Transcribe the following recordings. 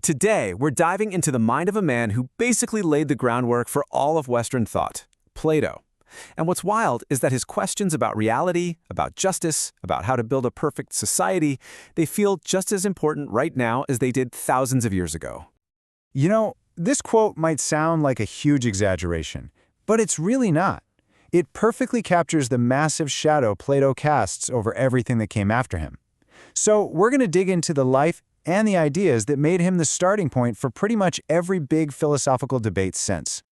Today, we're diving into the mind of a man who basically laid the groundwork for all of Western thought, Plato. And what's wild is that his questions about reality, about justice, about how to build a perfect society, they feel just as important right now as they did thousands of years ago. You know, this quote might sound like a huge exaggeration, but it's really not. It perfectly captures the massive shadow Plato casts over everything that came after him. So we're going to dig into the life and the ideas that made him the starting point for pretty much every big philosophical debate since.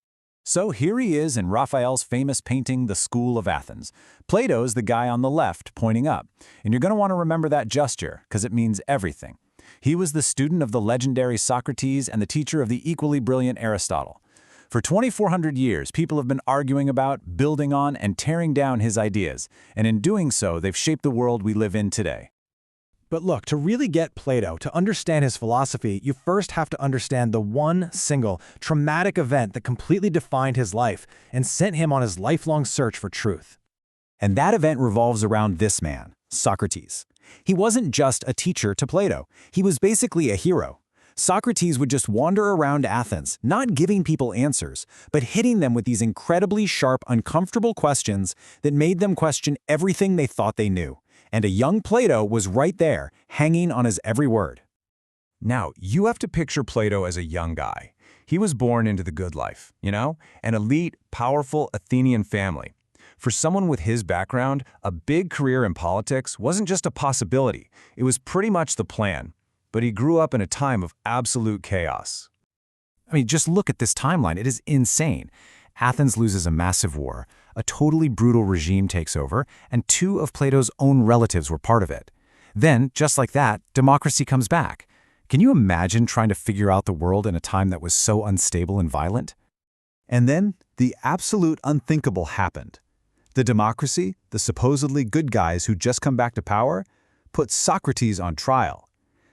So here he is in Raphael's famous painting, The School of Athens. Plato's the guy on the left, pointing up. And you're going to want to remember that gesture, because it means everything. He was the student of the legendary Socrates and the teacher of the equally brilliant Aristotle. For 2,400 years, people have been arguing about, building on, and tearing down his ideas. And in doing so, they've shaped the world we live in today. But look, to really get Plato, to understand his philosophy, you first have to understand the one single, traumatic event that completely defined his life and sent him on his lifelong search for truth. And that event revolves around this man, Socrates. He wasn't just a teacher to Plato. He was basically a hero. Socrates would just wander around Athens, not giving people answers, but hitting them with these incredibly sharp, uncomfortable questions that made them question everything they thought they knew. And a young Plato was right there, hanging on his every word. Now, you have to picture Plato as a young guy. He was born into the good life, an elite, powerful Athenian family. For someone with his background, a big career in politics wasn't just a possibility, it was pretty much the plan. But he grew up in a time of absolute chaos. I mean, just look at this timeline. It is insane. Athens loses a massive war, a totally brutal regime takes over, and two of Plato's own relatives were part of it. Then, just like that, democracy comes back. Can you imagine trying to figure out the world in a time that was so unstable and violent? And then, the absolute unthinkable happened. The democracy, the supposedly good guys who just come back to power, put Socrates on trial.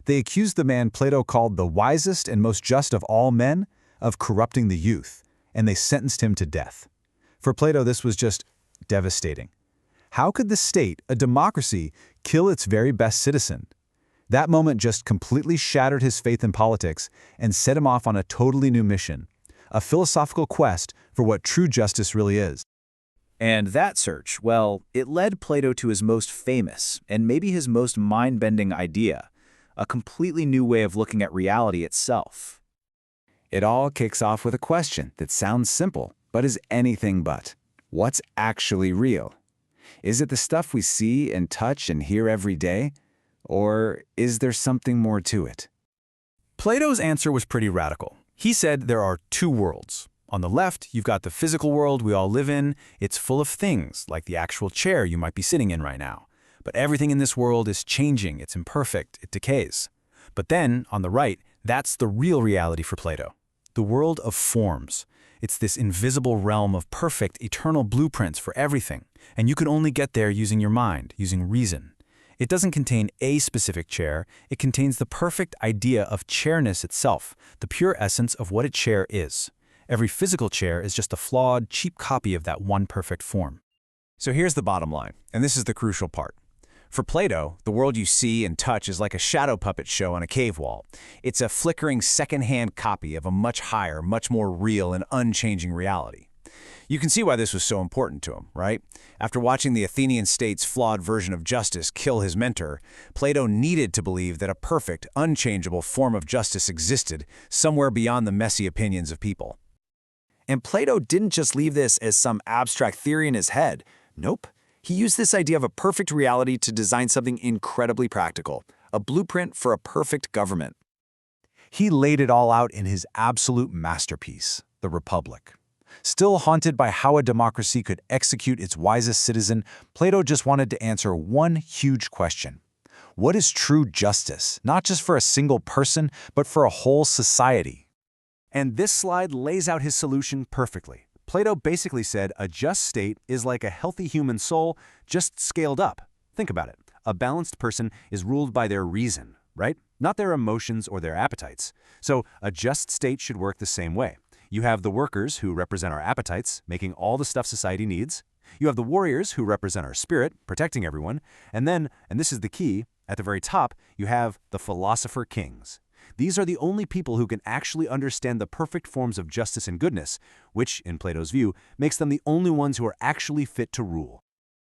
They accused the man Plato called the wisest and most just of all men of corrupting the youth, and they sentenced him to death. For Plato, this was just devastating. How could the state, a democracy, kill its very best citizen? That moment just completely shattered his faith in politics and set him off on a totally new mission, a philosophical quest for what true justice really is. And that search, well, it led Plato to his most famous and maybe his most mind-bending idea, a completely new way of looking at reality itself. It all kicks off with a question that sounds simple, but is anything but. What's actually real? Is it the stuff we see and touch and hear every day? Or is there something more to it? Plato's answer was pretty radical. He said there are two worlds. On the left, you've got the physical world we all live in. It's full of things, like the actual chair you might be sitting in right now. But everything in this world is changing, it's imperfect, it decays. But then, on the right, that's the real reality for Plato. The world of forms. It's this invisible realm of perfect, eternal blueprints for everything, and you can only get there using your mind, using reason. It doesn't contain a specific chair, it contains the perfect idea of chairness itself, the pure essence of what a chair is. Every physical chair is just a flawed, cheap copy of that one perfect form. So here's the bottom line, and this is the crucial part. For Plato, the world you see and touch is like a shadow puppet show on a cave wall. It's a flickering second-hand copy of a much higher, much more real and unchanging reality. You can see why this was so important to him, right? After watching the Athenian state's flawed version of justice kill his mentor, Plato needed to believe that a perfect, unchangeable form of justice existed somewhere beyond the messy opinions of people. And Plato didn't just leave this as some abstract theory in his head. Nope. He used this idea of a perfect reality to design something incredibly practical, a blueprint for a perfect government. He laid it all out in his absolute masterpiece, the Republic. Still haunted by how a democracy could execute its wisest citizen, Plato just wanted to answer one huge question. What is true justice, not just for a single person, but for a whole society? And this slide lays out his solution perfectly. Plato basically said a just state is like a healthy human soul, just scaled up. Think about it. A balanced person is ruled by their reason, right? Not their emotions or their appetites. So a just state should work the same way. You have the workers who represent our appetites, making all the stuff society needs. You have the warriors who represent our spirit, protecting everyone. And then, and this is the key, at the very top, you have the philosopher kings. These are the only people who can actually understand the perfect forms of justice and goodness, which, in Plato's view, makes them the only ones who are actually fit to rule.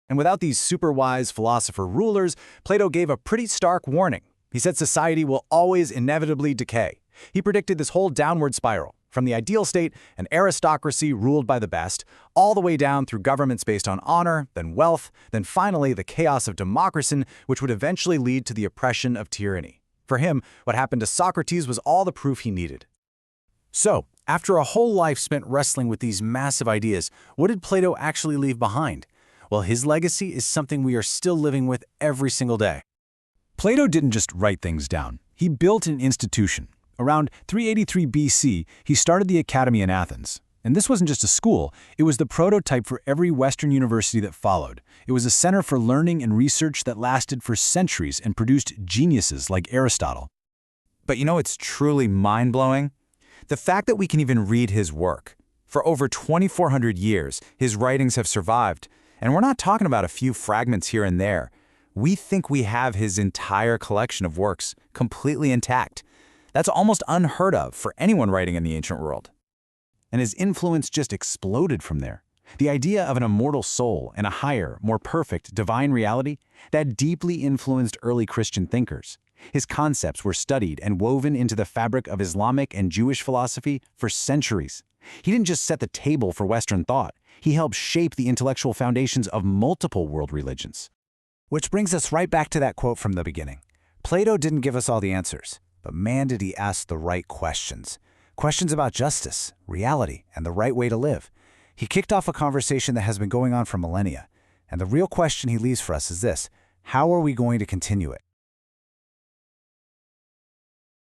And without these super-wise philosopher rulers, Plato gave a pretty stark warning. He said society will always inevitably decay. He predicted this whole downward spiral, from the ideal state, an aristocracy ruled by the best, all the way down through governments based on honor, then wealth, then finally the chaos of democracy, which would eventually lead to the oppression of tyranny. For him, what happened to Socrates was all the proof he needed. So, after a whole life spent wrestling with these massive ideas, what did Plato actually leave behind? Well, his legacy is something we are still living with every single day. Plato didn't just write things down. He built an institution. Around 383 BC, he started the Academy in Athens. And this wasn't just a school, it was the prototype for every Western university that followed. It was a center for learning and research that lasted for centuries and produced geniuses like Aristotle. But you know what's truly mind-blowing? The fact that we can even read his work. For over 2,400 years, his writings have survived. And we're not talking about a few fragments here and there. We think we have his entire collection of works completely intact. That's almost unheard of for anyone writing in the ancient world. And his influence just exploded from there. The idea of an immortal soul and a higher, more perfect, divine reality, that deeply influenced early Christian thinkers. His concepts were studied and woven into the fabric of Islamic and Jewish philosophy for centuries. He didn't just set the table for Western thought. He helped shape the intellectual foundations of multiple world religions. Which brings us right back to that quote from the beginning. Plato didn't give us all the answers, but man did he ask the right questions. Questions about justice, reality, and the right way to live. He kicked off a conversation that has been going on for millennia. And the real question he leaves for us is this: how are we going to continue it?